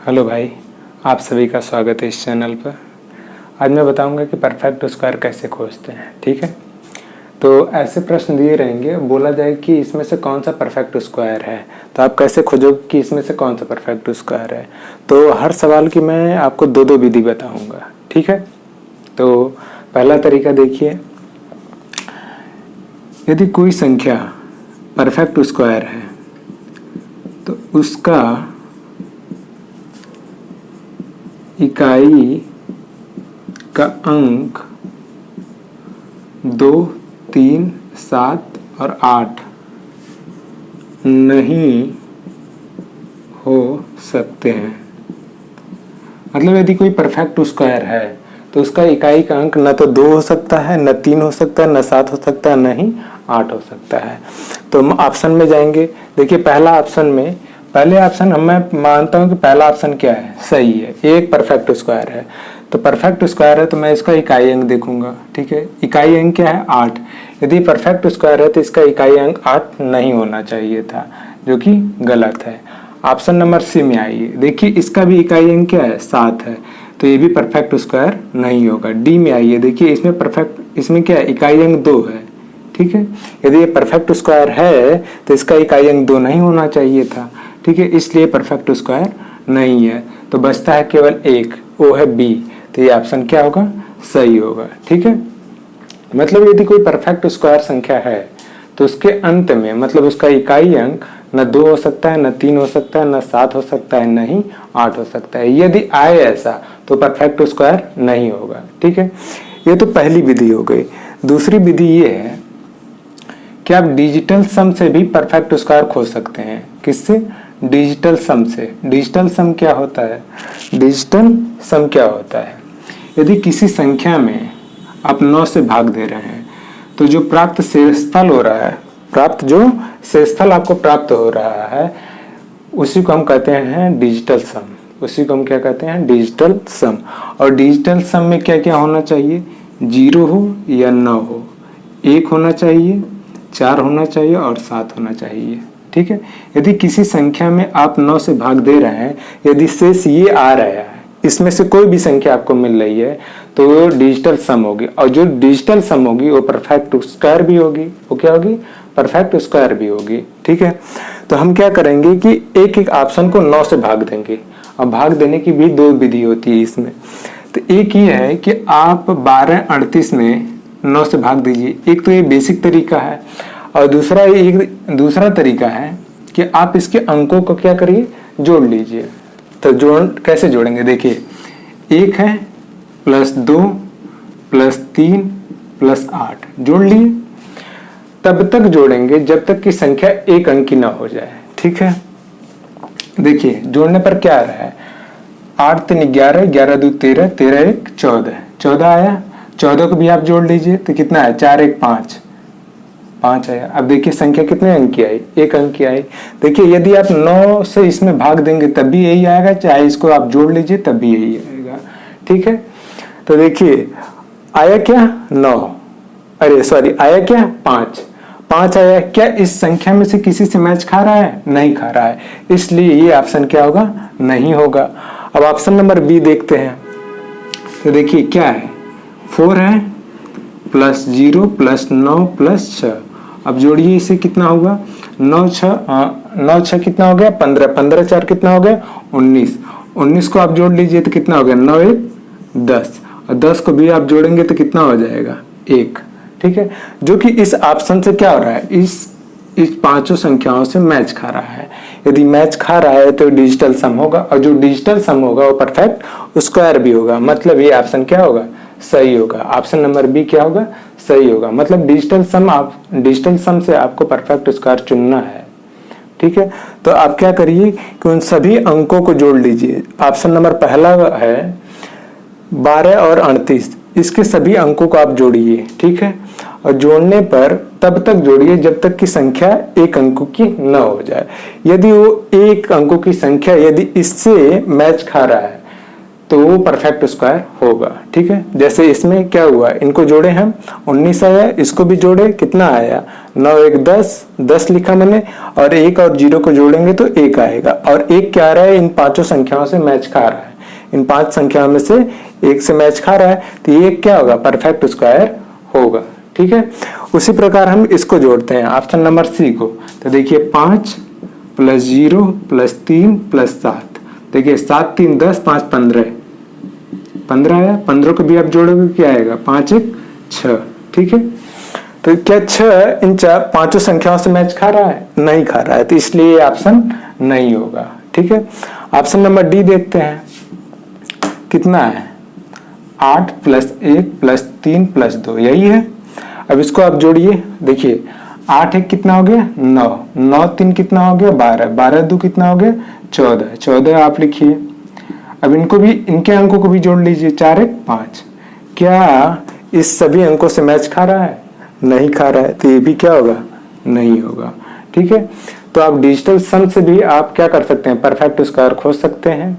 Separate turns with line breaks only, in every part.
Hello भाई, आप सभी का स्वागत है इस चैनल पर। आज मैं बताऊंगा कि परफेक्ट स्क्वायर कैसे खोजते हैं। ठीक है, तो ऐसे प्रश्न दिए रहेंगे, बोला जाए कि इसमें से कौन सा परफेक्ट स्क्वायर है, तो आप कैसे खोजोगे कि इसमें से कौन सा परफेक्ट स्क्वायर है। तो हर सवाल की मैं आपको दो दो विधि बताऊंगा। ठीक है, तो पहला तरीका देखिए, यदि कोई संख्या परफेक्ट स्क्वायर है तो उसका इकाई का अंक 2, 3, 7 और 8 नहीं हो सकते हैं। मतलब यदि कोई परफेक्ट स्क्वायर है तो उसका इकाई का अंक न तो 2 हो सकता है, न 3 हो सकता है, न 7 हो सकता है, न ही 8 हो सकता है। तो हम ऑप्शन में जाएंगे। देखिए पहला ऑप्शन में, पहले ऑप्शन मैं मानता हूं कि पहला ऑप्शन क्या है, सही है, एक परफेक्ट स्क्वायर है। तो परफेक्ट स्क्वायर है तो मैं इसका इकाई अंक देखूंगा। ठीक है, इकाई अंक क्या है, 8। यदि परफेक्ट स्क्वायर है तो इसका इकाई अंक 8 नहीं होना चाहिए था, जो कि गलत है। ऑप्शन नंबर सी में आइए, देखिए इसका भी इकाई अंक क्या है, 7 है, तो ये भी परफेक्ट स्क्वायर नहीं होगा। डी में आइए, देखिए इसमें क्या है, इकाई अंक 2 है। ठीक है, यदि ये परफेक्ट स्क्वायर है तो इसका इकाई अंक 2 नहीं होना चाहिए था। ठीक है, इसलिए परफेक्ट स्क्वायर नहीं है। तो बचता है केवल एक, वो है बी। तो ये ऑप्शन क्या होगा, सही होगा। ठीक है, मतलब यदि कोई परफेक्ट स्क्वायर संख्या है तो उसके अंत में, मतलब उसका इकाई अंक न 2 हो सकता है, न 3 हो सकता है, न 7 हो सकता है, न ही 8 हो सकता है। यदि आए ऐसा तो परफेक्ट स्क्वायर नहीं होगा। ठीक है, ये तो पहली विधि हो गई। दूसरी विधि ये है कि आप डिजिटल सम से भी परफेक्ट स्क्वायर खोज सकते हैं। किससे, डिजिटल सम से। डिजिटल सम क्या होता है, डिजिटल सम क्या होता है, यदि किसी संख्या में आप 9 से भाग दे रहे हैं तो जो प्राप्त शेषफल हो रहा है, जो शेषफल आपको प्राप्त हो रहा है, उसी को हम कहते हैं डिजिटल सम। उसी को हम क्या कहते हैं, डिजिटल सम। और डिजिटल सम में क्या क्या होना चाहिए, 0 हो या 9 हो, 1 होना चाहिए, 4 होना चाहिए और 7 होना चाहिए। ठीक है, यदि किसी संख्या में आप 9 से भाग दे रहे हैं, यदि शेष ये आ रहा है, इसमें से कोई भी संख्या आपको मिल रही है, तो वो डिजिटल सम होगी। और जो डिजिटल सम होगी वो परफेक्ट स्क्वायर भी होगी। वो क्या होगी, परफेक्ट स्क्वायर भी होगी। ठीक है, तो हम क्या करेंगे कि एक एक ऑप्शन को 9 से भाग देंगे। अब भाग देने की भी दो विधि होती है इसमें। तो एक ये है कि आप 12, 38 में 9 से भाग दीजिए। एक तो ये बेसिक तरीका है, और दूसरा तरीका है कि आप इसके अंकों को क्या करिए, जोड़ लीजिए। तो कैसे जोड़ेंगे, देखिए 1 है, +2, +3, +8 जोड़ लिए। तब तक जोड़ेंगे जब तक कि संख्या एक अंकी ना हो जाए। ठीक है, देखिए जोड़ने पर क्या आ रहा है, 8 3 11, 11 2 13, 13 1 14, 14 आया। 14 को भी आप जोड़ लीजिए तो कितना है, 4 1 5, 5 आया। अब देखिए संख्या कितने अंक की आई, एक अंक की आई। देखिए यदि आप 9 से इसमें भाग देंगे तब भी यही आएगा, चाहे इसको आप जोड़ लीजिए तब भी यही आएगा। ठीक है, तो देखिए आया क्या, 9, अरे सॉरी आया क्या, 5 आया। क्या इस संख्या में से किसी से मैच खा रहा है, नहीं खा रहा है, इसलिए ये ऑप्शन क्या होगा, नहीं होगा। अब ऑप्शन नंबर बी देखते हैं। तो देखिए क्या है, 4 है, +0, +9, +6। अब जोड़िए, इसे कितना होगा, 9 6 कितना हो गया, 15, 15 4 कितना हो गया, 19। 19 को आप जोड़ लीजिए तो कितना हो गया, 9 1 10, और 10 को भी आप जोड़ेंगे तो कितना हो जाएगा, 1। ठीक है, जो कि इस ऑप्शन से क्या हो रहा है, इस पांचों संख्याओं से मैच खा रहा है। यदि मैच खा रहा है तो डिजिटल सम होगा, और जो डिजिटल सम होगा वो परफेक्ट स्क्वायर भी होगा। मतलब ये ऑप्शन क्या होगा, सही होगा। ऑप्शन नंबर बी क्या होगा, सही होगा। मतलब डिजिटल सम से आपको परफेक्ट स्क्वायर चुनना है। ठीक है, तो आप क्या करिए कि उन सभी अंकों को जोड़ लीजिए। ऑप्शन नंबर पहला है 12 और 38, इसके सभी अंकों को आप जोड़िए। ठीक है, और जोड़ने पर तब तक जोड़िए जब तक कि संख्या एक अंकों की न हो जाए। यदि वो एक अंकों की संख्या यदि इससे मैच खा रहा है तो वो परफेक्ट स्क्वायर होगा। ठीक है, जैसे इसमें क्या हुआ, इनको जोड़े हम 19 आया, इसको भी जोड़े कितना आया 9 1 10 लिखा मैंने, और 1 और 0 को जोड़ेंगे तो 1 आएगा। और 1 क्या आ रहा है, इन पांचों संख्याओं से मैच खा रहा है, इन 5 संख्याओं में से 1 से मैच खा रहा है, तो ये क्या होगा, परफेक्ट स्क्वायर होगा। ठीक है, उसी प्रकार हम इसको जोड़ते हैं ऑप्शन नंबर सी को। तो देखिए 5 + 0 + 3 + 7, देखिए 7 3 10 5 15 आया, 15 को भी आप जोड़ोगे क्या आएगा, 5 1 6। ठीक है, तो क्या 6 इन पांचों संख्याओं से मैच खा रहा है, नहीं खा रहा है, तो इसलिए ये ऑप्शन नहीं होगा। ठीक है, ऑप्शन नंबर डी देखते हैं कितना है, 8 + 1 + 3 + 2, यही है। अब इसको आप जोड़िए, देखिए 8 1 कितना हो गया 9, 9 3 कितना हो गया 12, 12 2 कितना हो गया 14, 14 आप लिखिए। अब इनको भी, इनके अंकों को भी जोड़ लीजिए, 4 1 5, क्या इस सभी अंकों से मैच खा रहा है, नहीं खा रहा है, तो ये भी क्या होगा, नहीं होगा। ठीक है, तो आप डिजिटल सम से भी आप क्या कर सकते हैं, परफेक्ट स्क्वायर खोज सकते हैं।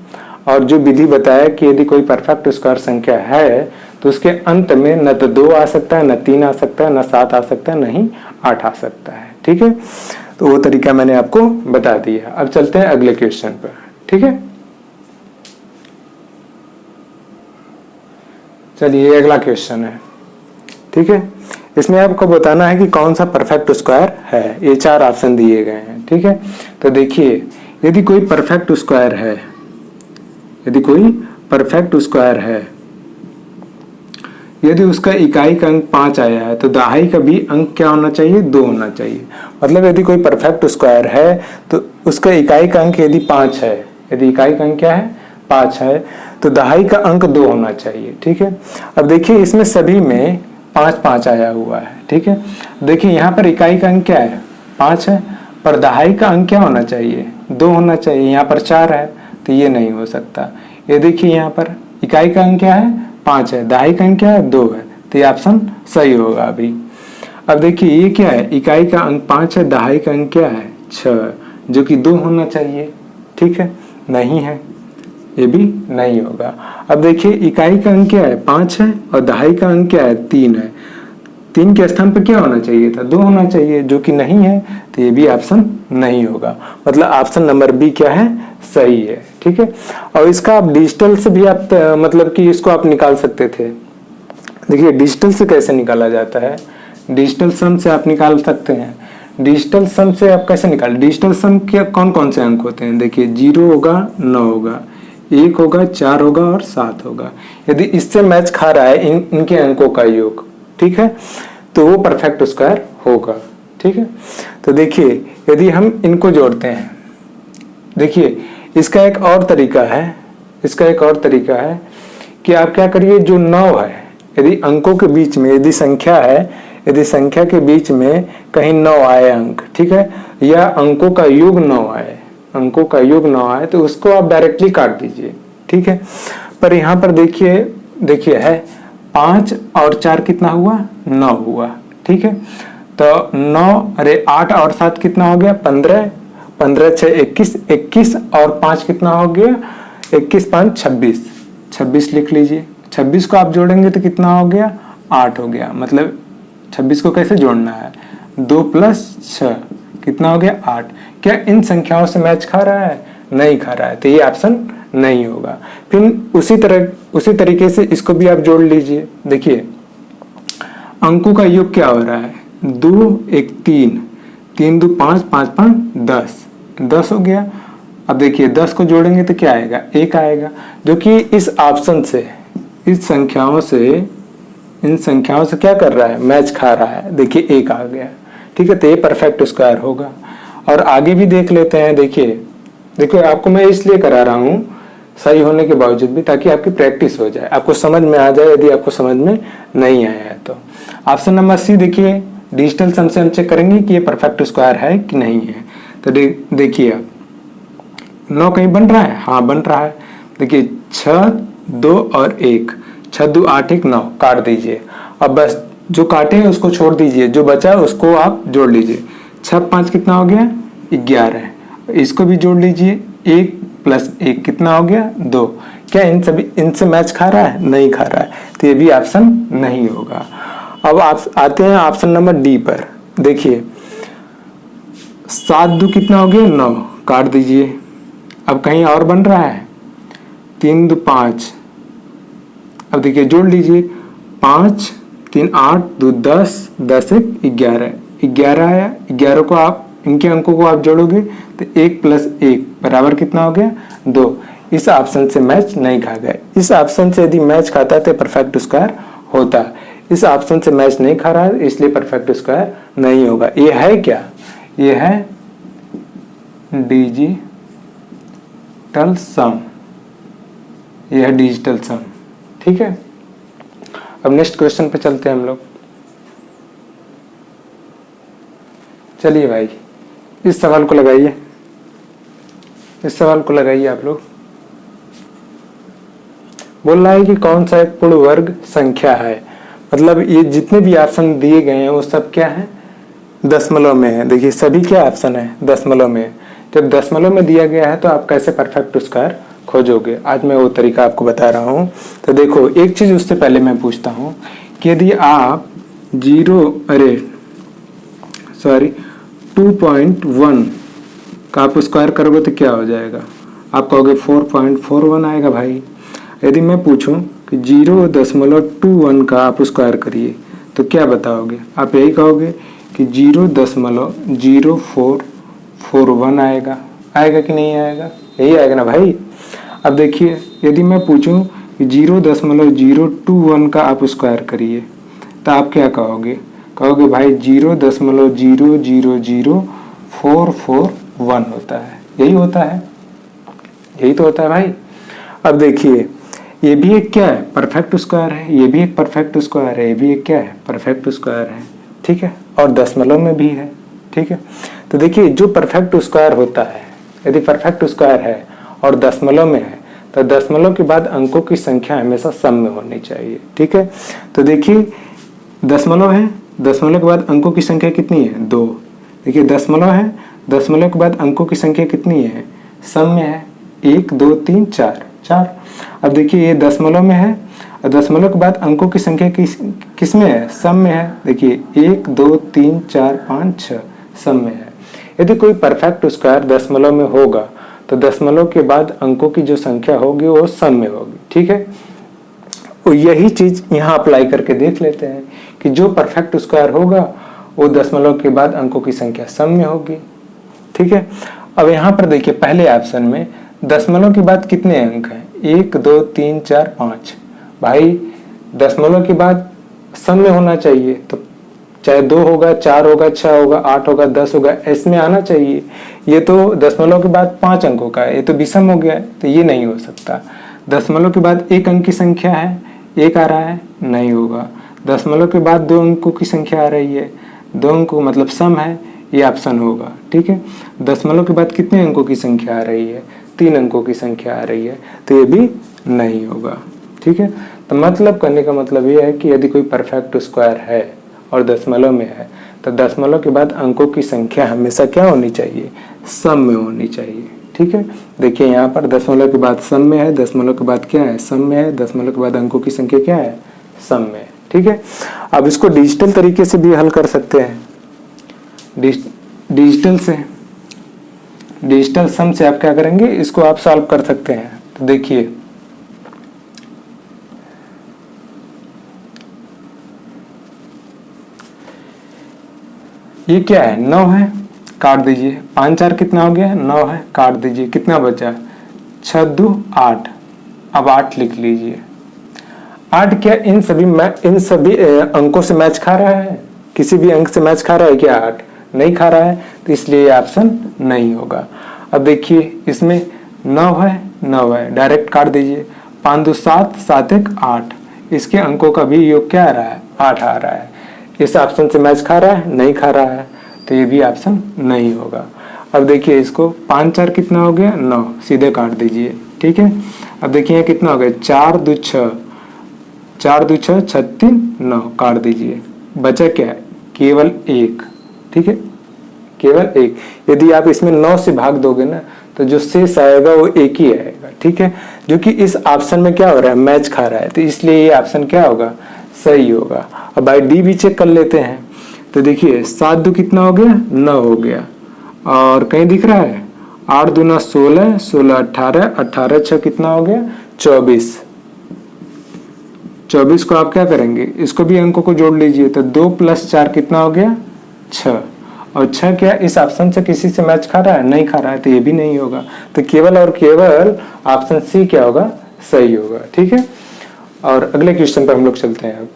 और जो विधि बताया कि यदि कोई परफेक्ट स्क्वायर संख्या है तो उसके अंत में न तो 2 आ सकता है, न 3 आ सकता है, न 7 आ सकता है, न ही 8 आ सकता है। ठीक है, तो वो तरीका मैंने आपको बता दिया। अब चलते हैं अगले क्वेश्चन पर। ठीक है, चलिए अगला क्वेश्चन है। ठीक है, इसमें आपको बताना है कि कौन सा परफेक्ट स्क्वायर है, ये 4 ऑप्शन दिए गए हैं। ठीक है, तो देखिए यदि कोई परफेक्ट स्क्वायर है, यदि कोई परफेक्ट स्क्वायर है, यदि उसका इकाई का अंक 5 आया है तो दहाई का भी अंक क्या होना चाहिए, 2 होना चाहिए। मतलब यदि कोई परफेक्ट स्क्वायर है तो उसका इकाई का अंक यदि 5 है, यदि इकाई का अंक क्या है 5 है, तो दहाई का अंक 2 होना चाहिए। ठीक है, अब देखिए इसमें सभी में 5 5 आया हुआ है। ठीक है, देखिए यहाँ पर इकाई का अंक क्या है 5 है, पर दहाई का अंक क्या होना चाहिए 2 होना चाहिए, यहाँ पर 4 है, तो ये नहीं हो सकता। ये देखिए यहाँ पर इकाई का अंक क्या है 5 है, दहाई का अंक क्या है 2 है, तो ये ऑप्शन सही होगा अभी। अब देखिए ये क्या है, इकाई का अंक 5 है, दहाई का अंक क्या है 6, जो कि 2 होना चाहिए। ठीक है, नहीं है, ये भी नहीं होगा। अब देखिए इकाई का अंक क्या है 5 है और दहाई का अंक क्या है 3 है, 3 के स्थान पर क्या होना चाहिए था 2 होना चाहिए, जो कि नहीं है, तो ये भी ऑप्शन नहीं होगा। मतलब ऑप्शन नंबर बी क्या है, सही है। ठीक है, और इसका आप डिजिटल से भी आप मतलब कि इसको आप निकाल सकते थे। देखिए डिजिटल से कैसे निकाला जाता है, डिजिटल सम से आप निकाल सकते हैं। डिजिटल सम से आप कैसे निकाल, डिजिटल सम के कौन कौन से अंक होते हैं, देखिए 0 होगा, 9 होगा, 1 होगा, 4 होगा और 7 होगा। यदि इससे मैच खा रहा है इनके अंकों का योग, ठीक है, तो वो परफेक्ट स्क्वायर होगा। ठीक है, तो देखिए यदि हम इनको जोड़ते हैं, देखिए इसका एक और तरीका है, इसका एक और तरीका है कि आप क्या करिए, जो 9 है, यदि अंकों के बीच में यदि संख्या है, यदि संख्या के बीच में कहीं 9 आए अंक, ठीक है, या अंकों का योग 9 आए, अंकों का योग 9 आए, तो उसको आप डायरेक्टली काट दीजिए। ठीक है, पर यहाँ पर देखिए, देखिए है 5 और 4 कितना हुआ 9 हुआ। ठीक है, तो 9 अरे 8 और 7 कितना हो गया 15, 15 6 21, 21 और 5 कितना हो गया 21 5 26, 26 लिख लीजिए। 26 को आप जोड़ेंगे तो कितना हो गया 8 हो गया। मतलब 26 को कैसे जोड़ना है, 2 + 6 कितना हो गया 8। क्या इन संख्याओं से मैच खा रहा है, नहीं खा रहा है, तो ये ऑप्शन नहीं होगा। फिर उसी तरीके से इसको भी आप जोड़ लीजिए। देखिए अंकों का योग क्या हो रहा है, 2 1 3, 3 2 5, 5 5 10, 10 हो गया। अब देखिए 10 को जोड़ेंगे तो क्या आएगा 1 आएगा, जो कि इस ऑप्शन से, इस संख्याओं से, इन संख्याओं से क्या कर रहा है, मैच खा रहा है। देखिए 1 आ गया। ठीक है, तो ये परफेक्ट स्क्वायर होगा। और आगे भी देख लेते हैं। देखिए आपको मैं इसलिए करा रहा हूँ सही होने के बावजूद भी, ताकि आपकी प्रैक्टिस हो जाए, आपको समझ में आ जाए। यदि आपको समझ में नहीं आया है तो ऑप्शन नंबर सी देखिए, डिजिटल सम से हम चेक करेंगे कि ये परफेक्ट स्क्वायर है कि नहीं है। तो देखिए आप 9 कहीं बन रहा है, हाँ बन रहा है। देखिए 6 2 और 1, 6 2 8 1 9 काट दीजिए। अब बस जो काटे हैं उसको छोड़ दीजिए, जो बचा उसको आप जोड़ लीजिए। 6 5 कितना हो गया 11, इसको भी जोड़ लीजिए। 1 + 1 कितना हो गया 2, क्या इन सभी इनसे मैच खा रहा है? नहीं खा रहा है, तो ये भी ऑप्शन नहीं होगा। अब आप आते हैं ऑप्शन नंबर डी पर। देखिए 7 दो कितना हो गया? 9, काट दीजिए। अब कहीं और बन रहा है? 3 दो 5, अब देखिए जोड़ लीजिए, 5 3 8 2 10, 10 1 11, 11 आया। 11 को आप इनके अंकों को आप जोड़ोगे तो 1 + 1 बराबर कितना हो गया? 2। इस ऑप्शन से मैच नहीं खा गया। इस ऑप्शन से यदि मैच खाता तो परफेक्ट स्क्वायर होता। इस ऑप्शन से मैच नहीं खा रहा है, इसलिए परफेक्ट स्क्वायर नहीं होगा। ये है क्या? ये है डिजिटल सम, ये है डिजिटल सम। ठीक है, अब नेक्स्ट क्वेश्चन पे चलते हैं हम लोग। चलिए भाई, इस सवाल को लगाइए, इस सवाल को लगाइए आप लोग। बोल रहा है कि कौन सा एक पूर्ण वर्ग संख्या है, मतलब ये जितने भी ऑप्शन दिए गए हैं वो सब क्या है? दशमलव में है। देखिए सभी क्या ऑप्शन है? दशमलव में। जब दशमलव में दिया गया है तो आप कैसे परफेक्ट स्क्वायर खोजोगे? आज मैं वो तरीका आपको बता रहा हूँ। तो देखो एक चीज उससे पहले मैं पूछता हूँ कि यदि आप 2.1 का आप स्क्वायर करोगे तो क्या हो जाएगा? आप कहोगे 4.41 आएगा भाई। यदि मैं पूछूं कि 0.21 का आप स्क्वायर करिए तो क्या बताओगे? आप यही कहोगे कि 0.0441 आएगा। आएगा कि नहीं आएगा? यही आएगा ना भाई। अब देखिए यदि मैं पूछूं कि 0.021 का आप स्क्वायर करिए तो आप क्या कहोगे? कहोगे भाई 0.000441 होता है। यही होता है, यही तो होता है भाई। अब देखिए ये भी एक क्या है? परफेक्ट स्क्वायर है। ये भी एक परफेक्ट स्क्वायर है। ये भी एक क्या है? परफेक्ट स्क्वायर है। ठीक है, और दशमलव में भी है। ठीक है, तो देखिए जो परफेक्ट स्क्वायर होता है, यदि परफेक्ट स्क्वायर है और दशमलव में है तो दशमलव के बाद अंकों की संख्या हमेशा सम में होनी चाहिए। ठीक है, तो देखिए दशमलव है, दशमलव के बाद अंकों की संख्या कितनी है? 2। देखिए दशमलव है, दशमलव के बाद अंकों की संख्या कितनी है? सम में है। 1 2 3 4 4। अब देखिए ये दशमलव में है और दशमलव के बाद अंकों की संख्या किस में है? सम में है। देखिए 1 2 3 4 5 6 सम में है। यदि कोई परफेक्ट स्क्वायर दशमलव में होगा तो दशमलव के बाद अंकों की जो संख्या होगी वो सम में होगी। ठीक है, और यही चीज यहाँ अप्लाई करके देख लेते हैं कि जो परफेक्ट स्क्वायर होगा वो दशमलव के बाद अंकों की संख्या सम में होगी। ठीक है, अब यहाँ पर देखिए पहले ऑप्शन में दशमलव के बाद कितने अंक हैं? 1 2 3 4 5। भाई दशमलव के बाद सम में होना चाहिए, तो चाहे 2 होगा, 4 होगा, 6 होगा, 8 होगा, 10 होगा, इसमें आना चाहिए। ये तो दशमलव के बाद 5 अंकों का है, ये तो विषम हो गया है, तो ये नहीं हो सकता। दशमलव के बाद 1 अंक की संख्या है, 1 आ रहा है, नहीं होगा। दशमलव के बाद 2 अंकों की संख्या आ रही है, 2 अंकों मतलब सम है, ये ऑप्शन होगा। ठीक है, दशमलव के बाद कितने अंकों की संख्या आ रही है? 3 अंकों की संख्या आ रही है, तो ये भी नहीं होगा। ठीक है, तो मतलब करने का मतलब ये है कि यदि कोई परफेक्ट स्क्वायर है और दशमलव में है तो दशमलव के बाद अंकों की संख्या हमेशा क्या होनी चाहिए? सम में होनी चाहिए। ठीक है, देखिए यहाँ पर दशमलव के बाद सम में है, दशमलव के बाद क्या है? सम में है, दशमलव के बाद अंकों की संख्या क्या है? सम में। ठीक है, अब इसको डिजिटल तरीके से भी हल कर सकते हैं। डिजिटल सम से आप क्या करेंगे? इसको आप सॉल्व कर सकते हैं। तो देखिए ये क्या है? 9 है, काट दीजिए। 5 4 कितना हो गया? 9 है, काट दीजिए। कितना बचा? 6 2 8। अब 8 लिख लीजिए। 8 क्या इन सभी अंकों से मैच खा रहा है? किसी भी अंक से मैच खा रहा है क्या? 8 नहीं खा रहा है, तो इसलिए ये ऑप्शन नहीं होगा। अब देखिए इसमें 9 है, 9 है, डायरेक्ट काट दीजिए। 5 2 7 7 1 8। इसके अंकों का भी योग क्या आ रहा है? 8 आ रहा है। इस ऑप्शन से मैच खा रहा है? नहीं खा रहा है, तो ये भी ऑप्शन नहीं होगा। अब देखिए इसको 5 4 कितना हो गया? 9, सीधे काट दीजिए। ठीक है, अब देखिए कितना हो गया? 4 2 6, 4 2 6 6 3 9, काट दीजिए। बचा क्या है? केवल 1। ठीक है, केवल 1। यदि आप इसमें 9 से भाग दोगे ना तो जो शेष आएगा वो 1 ही आएगा। ठीक है, जो कि इस ऑप्शन में क्या हो रहा है, मैच खा रहा है, तो इसलिए ये ऑप्शन क्या होगा, सही होगा। अब भाई डी भी चेक कर लेते हैं। तो देखिए 7 दो कितना हो गया, 9 हो गया, और कहीं दिख रहा है 8 दूना 16, 16 18, 18 6 कितना हो गया, 24। 24 को आप क्या करेंगे, इसको भी अंकों को जोड़ लीजिए, तो 2 + 4 कितना हो गया, 6। और 6 क्या इस ऑप्शन से किसी से मैच खा रहा है, नहीं खा रहा है, तो ये भी नहीं होगा। तो केवल और केवल ऑप्शन सी क्या होगा, सही होगा। ठीक है, और अगले क्वेश्चन पर हम लोग चलते हैं। अब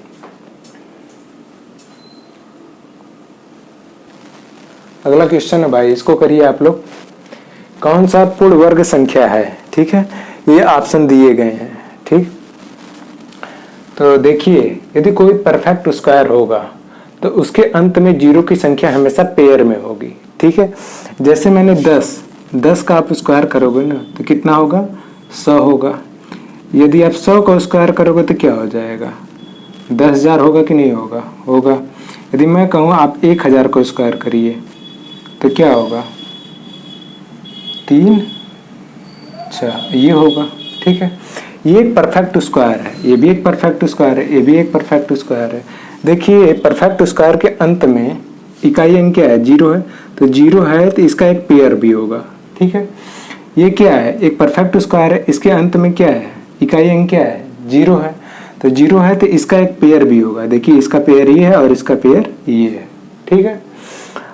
अगला क्वेश्चन है भाई, इसको करिए आप लोग। कौन सा पूर्ण वर्ग संख्या है, ठीक है, ये ऑप्शन दिए गए हैं। ठीक, तो देखिए यदि कोई परफेक्ट स्क्वायर होगा तो उसके अंत में 0 की संख्या हमेशा पेयर में होगी। ठीक है, जैसे मैंने 10 का आप स्क्वायर करोगे ना तो कितना होगा, 100 होगा। यदि आप 100 का स्क्वायर करोगे तो क्या हो जाएगा, 10,000 होगा कि नहीं होगा, होगा। यदि मैं कहूँ आप 1000 को स्क्वायर करिए तो क्या होगा, 3 6 ये होगा। ठीक है, ये एक परफेक्ट स्क्वायर है, ये भी एक परफेक्ट स्क्वायर है, ये भी एक परफेक्ट स्क्वायर है। देखिए परफेक्ट स्क्वायर के अंत में इकाई अंक क्या है, 0 है, तो 0 है तो इसका एक पेयर भी होगा। ठीक है, ये क्या है, एक परफेक्ट स्क्वायर है, इसके अंत में क्या है, इकाई अंक क्या है, 0 है, तो 0 है तो इसका एक पेयर भी होगा। देखिए इसका पेयर ये है और इसका पेयर ये है। ठीक है,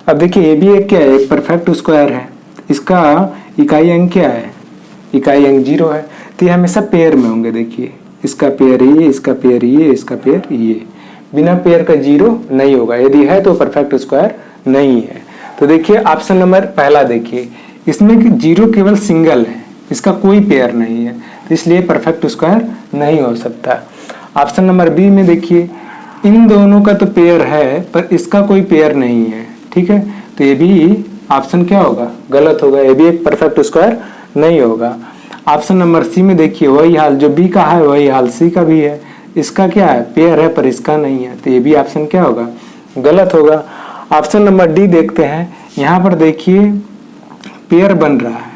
अब देखिए ये भी एक क्या है, एक परफेक्ट स्क्वायर है, इसका इकाई अंक क्या है, इकाई अंक 0 है, तो ये हमेशा पेयर में होंगे। देखिए इसका पेयर ये, इसका पेयर ये, इसका पेयर ये, बिना पेयर का 0 नहीं होगा, यदि है तो परफेक्ट स्क्वायर नहीं है। तो देखिए ऑप्शन नंबर पहला, देखिए इसमें 0 केवल सिंगल है, इसका कोई पेयर नहीं है, तो इसलिए परफेक्ट स्क्वायर नहीं हो सकता। ऑप्शन नंबर बी में देखिए इन दोनों का तो पेयर है पर इसका कोई पेयर नहीं है। ठीक है, तो ये भी ऑप्शन क्या होगा, गलत होगा, ये भी एक परफेक्ट स्क्वायर नहीं होगा। ऑप्शन नंबर सी में देखिए वही हाल, जो बी का है वही हाल सी का भी है, इसका क्या है, पेयर है पर इसका नहीं है, तो ये भी ऑप्शन क्या होगा, गलत होगा। ऑप्शन नंबर डी देखते हैं, यहाँ पर देखिए पेयर बन रहा है,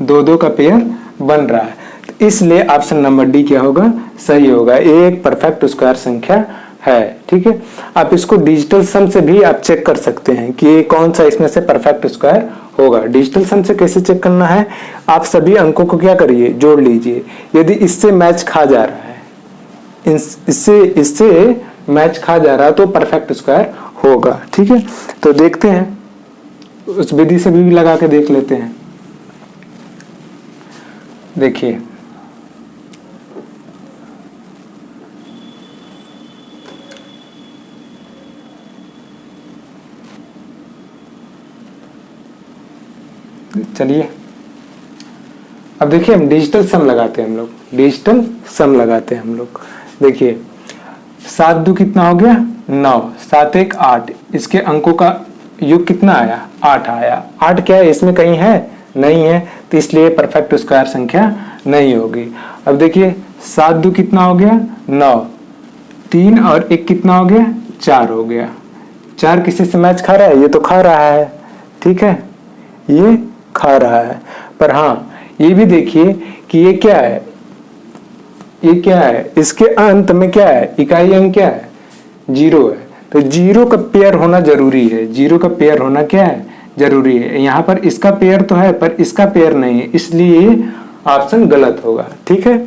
2 का पेयर बन रहा है, तो इसलिए ऑप्शन नंबर डी क्या होगा, सही होगा, ये एक परफेक्ट स्क्वायर संख्या है। ठीक है, आप इसको डिजिटल सम से भी आप चेक कर सकते हैं कि कौन सा इसमें से परफेक्ट स्क्वायर होगा। डिजिटल सम से कैसे चेक करना है, आप सभी अंकों को क्या करिए, जोड़ लीजिए, यदि इससे मैच खा जा रहा है, इससे मैच खा जा रहा है तो परफेक्ट स्क्वायर होगा। ठीक है, तो देखते हैं, उस विधि से भी लगा के देख लेते हैं। देखिए चलिए अब देखिए हम डिजिटल सम लगाते हैं, हम लोग डिजिटल सम लगाते हैं हम लोग। देखिए 7 दो कितना हो गया, 9, 7 1 8, इसके अंकों का योग कितना आया, 8 आया। 8 क्या है, इसमें कहीं है, नहीं है, तो इसलिए परफेक्ट स्क्वायर संख्या नहीं होगी। अब देखिए 7 दो कितना हो गया, 9, 3 और 1 कितना हो गया, 4 हो गया। 4 किसी से मैच खा रहा है, ये तो खा रहा है। ठीक है, ये खा रहा है, पर हाँ ये भी देखिए कि ये क्या है, ये क्या है, इसके अंत में क्या है, इकाई अंक क्या है, 0 है, तो 0 का पेयर होना जरूरी है, 0 का पेयर होना क्या है, जरूरी है। यहाँ पर इसका पेयर तो है पर इसका पेयर नहीं है, इसलिए ऑप्शन गलत होगा। ठीक है,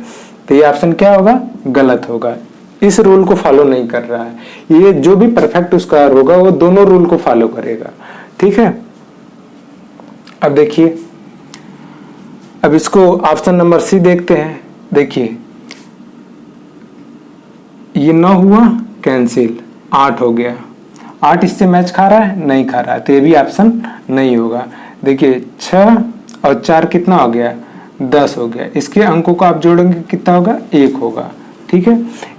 तो ये ऑप्शन क्या होगा, गलत होगा, इस रूल को फॉलो नहीं कर रहा है। ये जो भी परफेक्ट स्क्वायर होगा वो दोनों रूल को फॉलो करेगा। ठीक है, अब देखिए, अब इसको ऑप्शन नंबर सी देखते हैं। देखिए ये 9 हुआ कैंसिल, 8 हो गया, 8 इससे मैच खा रहा है, नहीं खा रहा है, तो ये भी ऑप्शन नहीं होगा। देखिए 6 और 4 कितना हो गया, 10 हो गया, इसके अंकों को आप जोड़ेंगे कितना होगा, 1 होगा। ठीक है,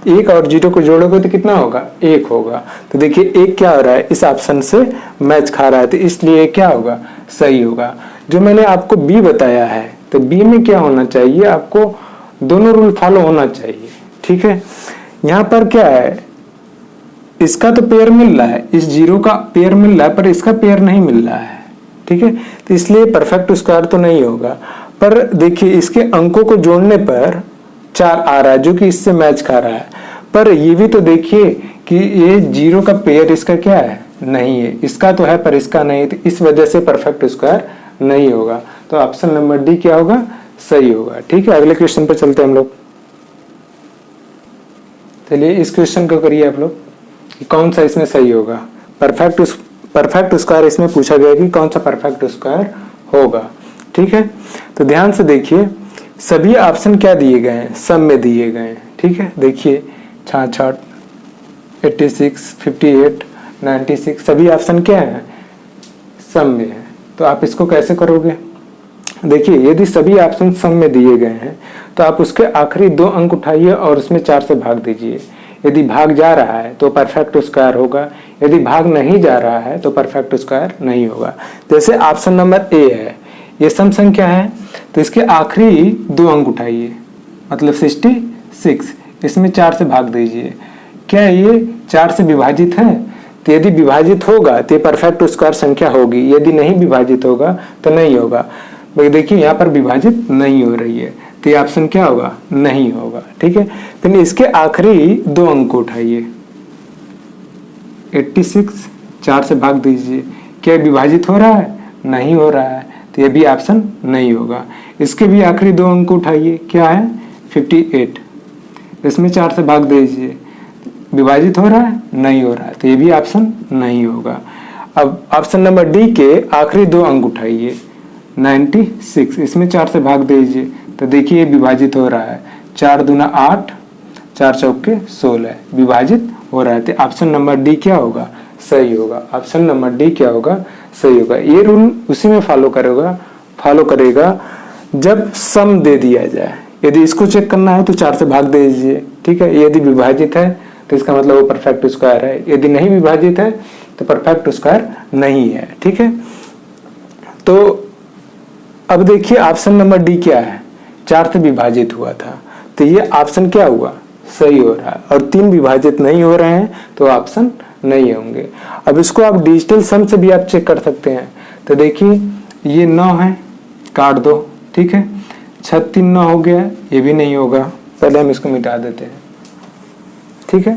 1 और 0 को जोड़ोगे तो कितना होगा, 1 होगा। तो देखिए 1 क्या हो रहा है, इस ऑप्शन से मैच खा रहा है, तो इसलिए क्या होगा, सही होगा। जो मैंने आपको बी बताया है, तो बी में क्या होना चाहिए, आपको दोनों रूल फॉलो होना चाहिए। ठीक है, यहाँ पर क्या है, इसका तो पेयर मिल रहा है, इस 0 का पेयर मिल रहा है पर इसका पेयर नहीं मिल रहा है। ठीक है, तो इसलिए परफेक्ट स्क्वायर तो नहीं होगा। पर देखिए इसके अंकों को जोड़ने पर 4 आ रहा है जो कि इससे मैच खा रहा है। पर ये भी तो देखिए कि ये 0 का पेयर इसका क्या है, नहीं है। इसका तो है पर इसका नहीं, तो इस वजह से परफेक्ट स्क्वायर नहीं होगा। तो ऑप्शन नंबर डी क्या होगा, सही होगा। ठीक है, अगले क्वेश्चन पर चलते हैं हम लोग। चलिए इस क्वेश्चन को करिए आप लोग, कौन सा इसमें सही होगा। परफेक्ट स्क्वायर इसमें पूछा गया कि कौन सा परफेक्ट स्क्वायर होगा। ठीक है, तो ध्यान से देखिए, सभी ऑप्शन क्या दिए गए हैं, सम में दिए गए हैं। ठीक है, देखिए 66, 86, 58, 96 सभी ऑप्शन क्या है, सम में है। तो आप इसको कैसे करोगे, देखिए यदि सभी ऑप्शन सम में दिए गए हैं तो आप उसके आखिरी 2 अंक उठाइए और उसमें 4 से भाग दीजिए। यदि भाग जा रहा है तो परफेक्ट स्क्वायर होगा, यदि भाग नहीं जा रहा है तो परफेक्ट स्क्वायर नहीं होगा। जैसे ऑप्शन नंबर ए है, ये सम संख्या है तो इसके आखिरी 2 अंक उठाइए, मतलब 66, इसमें 4 से भाग दीजिए। क्या ये 4 से विभाजित है, तो यदि विभाजित होगा तो ये परफेक्ट स्क्वायर संख्या होगी, यदि नहीं विभाजित होगा तो नहीं होगा। भाई देखिए यहाँ पर विभाजित नहीं हो रही है तो ये ऑप्शन क्या होगा, नहीं होगा। ठीक है, तो इसके आखिरी 2 अंक उठाइए, 86, 4 से भाग दीजिए। क्या विभाजित हो रहा है, नहीं हो रहा है, तो ये भी ऑप्शन नहीं होगा। इसके भी आखिरी 2 अंक उठाइए, क्या है 58, इसमें 4 से भाग दीजिए। विभाजित हो रहा है, नहीं हो रहा है, तो ये भी ऑप्शन नहीं होगा। अब ऑप्शन नंबर डी के आखिरी 2 अंक उठाइए, 96, इसमें 4 से भाग दीजिए। तो देखिए विभाजित हो रहा है, 4 दूना 8, 4 चौके 16, विभाजित हो रहा है। तो ऑप्शन नंबर डी क्या होगा, सही होगा। ऑप्शन नंबर डी क्या होगा, सही होगा। ये रूल उसी में फॉलो करेगा जब सम दे दिया जाए। यदि इसको चेक करना है तो 4 से भाग दे दीजिए। ठीक है, यदि विभाजित है तो इसका मतलब वो परफेक्ट स्क्वायर है, यदि नहीं विभाजित है तो परफेक्ट स्क्वायर नहीं है। ठीक है, तो अब देखिए ऑप्शन नंबर डी क्या है, 4 से विभाजित हुआ था, तो ये ऑप्शन क्या हुआ, सही हो रहा है। और 3 विभाजित नहीं हो रहे हैं तो ऑप्शन नहीं होंगे। अब इसको आप डिजिटल सम से भी आप चेक कर सकते हैं। तो देखिए ये 9 है, काट दो। ठीक है, 6 3 9 हो गया, ये भी नहीं होगा, पहले हम इसको मिटा देते हैं। ठीक है,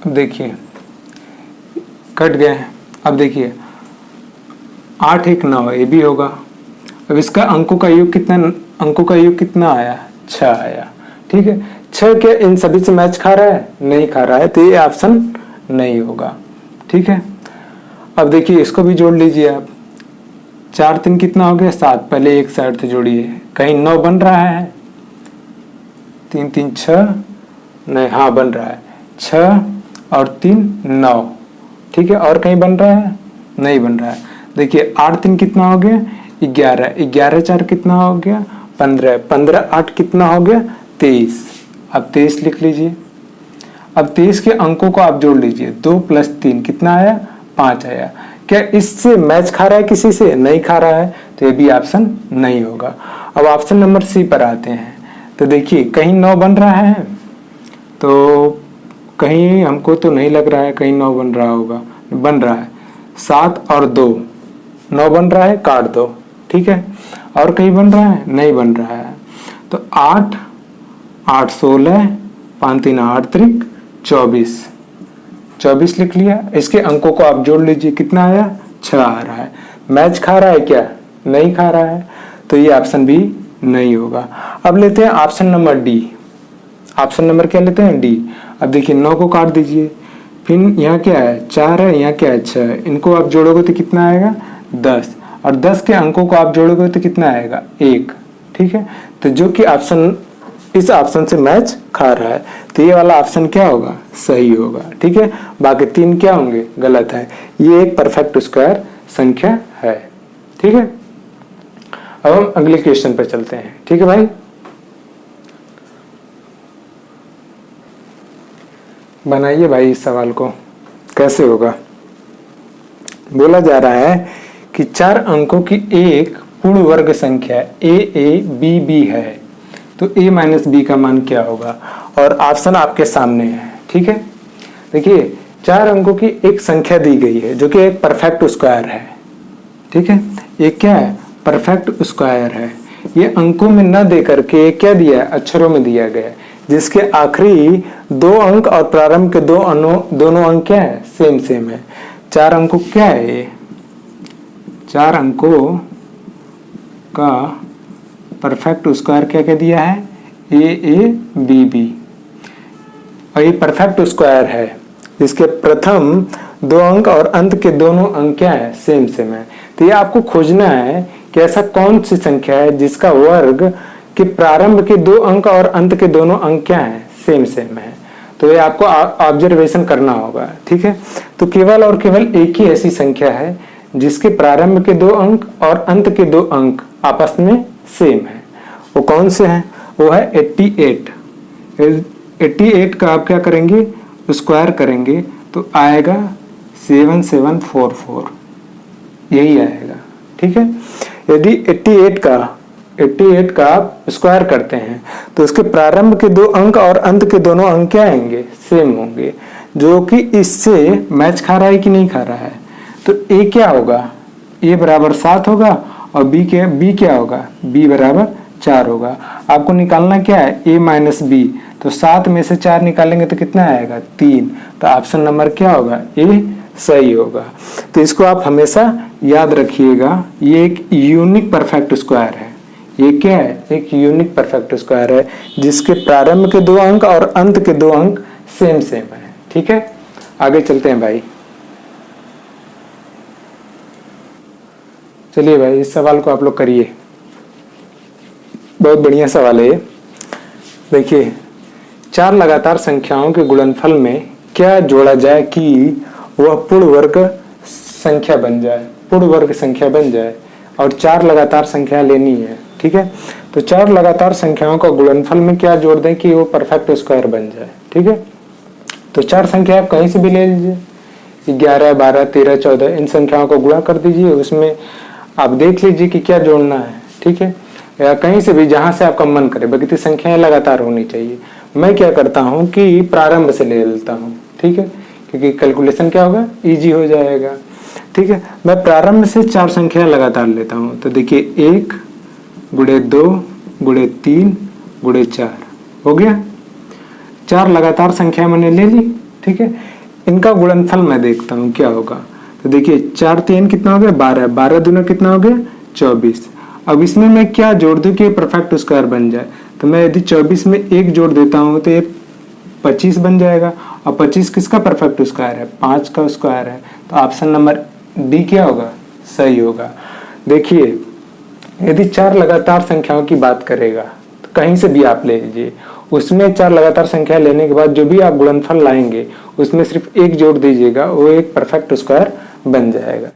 अब देखिए कट गए हैं। अब देखिए 8 1 9, ये भी होगा। अब इसका अंकों का योग कितना आया, 6 आया। ठीक है, 6 क्या इन सभी से मैच खा रहा है, नहीं खा रहा है, तो ये ऑप्शन नहीं होगा। ठीक है, अब देखिए इसको भी जोड़ लीजिए आप, 4 3 कितना हो गया, 7, पहले एक साइड से जोड़िए, कहीं 9 बन रहा है, 3 3 6, नहीं, हाँ बन रहा है, 6 और 3 9। ठीक है, और कहीं बन रहा है, नहीं बन रहा है। देखिए 8 3 कितना हो गया, 11, 11 4 कितना हो गया, 15, 15 8 कितना हो गया, 23। अब 23 लिख लीजिए। अब 23 के अंकों को आप जोड़ लीजिए, 2 + 3 कितना आया, 5 आया। क्या इससे मैच खा रहा है, किसी से नहीं खा रहा है, तो ये भी ऑप्शन नहीं होगा। अब ऑप्शन नंबर सी पर आते हैं। तो देखिए कहीं 9 बन रहा है, तो कहीं हमको तो नहीं लग रहा है कहीं 9 बन रहा होगा, बन रहा है 7 और 2, 9 बन रहा है, काट दो। ठीक है, और कहीं बन रहा है, नहीं बन रहा है, तो 8 8 16, 5 3 8 3 24, 24 लिख लिया। इसके अंकों को आप जोड़ लीजिए, कितना आया, 6 आ रहा है। मैच खा रहा है क्या, नहीं खा रहा है, तो ये ऑप्शन भी नहीं होगा। अब लेते हैं option number D. Option number क्या लेते हैं, डी। अब देखिए 9 को काट दीजिए, फिर यहाँ क्या है, 4 है, यहाँ क्या है, 6 है। इनको आप जोड़ोगे तो कितना आएगा, 10, और 10 के अंकों को आप जोड़ोगे तो कितना आएगा, 1। ठीक है, तो जो कि ऑप्शन इस ऑप्शन से मैच खा रहा है, तो ये वाला ऑप्शन क्या होगा, सही होगा। ठीक है, बाकी 3 क्या होंगे, गलत है। ये एक परफेक्ट स्क्वायर संख्या है। ठीक है, अब हम अगले क्वेश्चन पर चलते हैं। ठीक है भाई, बनाइए भाई इस सवाल को, कैसे होगा। बोला जा रहा है कि 4 अंकों की एक पूर्ण वर्ग संख्या a है, तो a - b का मान क्या होगा, और ऑप्शन आपके सामने है। ठीक है, देखिए 4 अंकों की एक संख्या दी गई है जो कि एक परफेक्ट स्क्वायर है। ठीक है, ये क्या है, परफेक्ट स्क्वायर है। ये अंकों में न दे करके क्या दिया है, अक्षरों में दिया गया है, जिसके आखिरी 2 अंक और प्रारंभ के दोनों अंक क्या है, सेम सेम है। 4 अंकों क्या है ये, 4 अंकों का परफेक्ट स्क्वायर क्या क्या दिया है, ए बी बी। और ये परफेक्ट स्क्वायर है जिसके प्रथम 2 अंक और अंत के दोनों अंक क्या है, सेम सेम है। तो ये आपको खोजना है कि ऐसा कौन सी संख्या है जिसका वर्ग के प्रारंभ के 2 अंक और अंत के दोनों अंक क्या है, सेम सेम है। तो ये आपको ऑब्जर्वेशन करना होगा, ठीक है। तो केवल और केवल एक ही ऐसी संख्या है जिसके प्रारंभ के 2 अंक और अंत के 2 अंक आपस में सेम है। वो कौन से हैं, वो है 88। 88 का आप क्या करेंगे, स्क्वायर करेंगे तो आएगा 7744, यही आएगा, ठीक है। यदि 88 का आप स्क्वायर करते हैं तो उसके प्रारंभ के 2 अंक और अंत के दोनों अंक क्या आएंगे, सेम होंगे, जो कि इससे मैच खा रहा है कि नहीं खा रहा है। तो ए क्या होगा, ए बराबर 7 होगा और बी क्या होगा, बी बराबर 4 होगा। आपको निकालना क्या है, ए माइनस बी। तो 7 में से 4 निकालेंगे तो कितना आएगा, 3। तो ऑप्शन नंबर क्या होगा, ए सही होगा। तो इसको आप हमेशा याद रखिएगा, ये एक यूनिक परफेक्ट स्क्वायर है। ये क्या है, एक यूनिक परफेक्ट स्क्वायर है जिसके प्रारंभ के 2 अंक और अंत के 2 अंक सेम सेम है, ठीक है। आगे चलते हैं भाई। चलिए भाई, इस सवाल को आप लोग करिए, बहुत बढ़िया सवाल है। देखिए, 4 लगातार संख्याओं के गुणनफल में क्या जोड़ा जाए कि वह पूर्ण वर्ग संख्या बन जाए, पूर्ण वर्ग संख्या बन जाए। और 4 लगातार संख्या लेनी है, ठीक है। तो 4 लगातार संख्याओं का गुणनफल में क्या जोड़ दें कि वो परफेक्ट स्क्वायर बन जाए, ठीक है। तो 4 संख्या आप कहीं से भी ले लीजिए, 11, 12, 13, 14, इन संख्याओं को गुणा कर दीजिए, उसमें आप देख लीजिए कि क्या जोड़ना है, ठीक है। या कहीं से भी जहां से आपका मन करे, बाकी संख्याएं लगातार होनी चाहिए। मैं क्या करता हूं कि प्रारंभ से ले लेता हूं, ठीक है, क्योंकि कैलकुलेशन क्या होगा, इजी हो जाएगा, ठीक है। मैं प्रारंभ से 4 संख्या लगातार लेता हूं। तो देखिए 1 गुणे 2 गुणे 3 गुणे 4 हो गया। 4 लगातार संख्या मैंने ले ली, ठीक है। इनका गुणनफल मैं देखता हूं क्या होगा। तो देखिए 4 3 कितना हो गया, 12, 12 दूना कितना हो गया, 24। अब इसमें मैं क्या जोड़ दूं कि परफेक्ट स्क्वायर बन जाए। तो मैं यदि 24 में 1 जोड़ देता हूं तो ये 25 बन जाएगा। और 25 किसका परफेक्ट स्क्वायर है, 5 का स्क्वायर है। तो ऑप्शन नंबर डी क्या होगा, सही होगा। देखिए, यदि 4 लगातार संख्याओं की बात करेगा तो कहीं से भी आप ले लीजिए, उसमें 4 लगातार संख्या लेने के बाद जो भी आप गुणनफल लाएंगे उसमें सिर्फ 1 जोड़ दीजिएगा, वो एक परफेक्ट स्क्वायर बन जाएगा।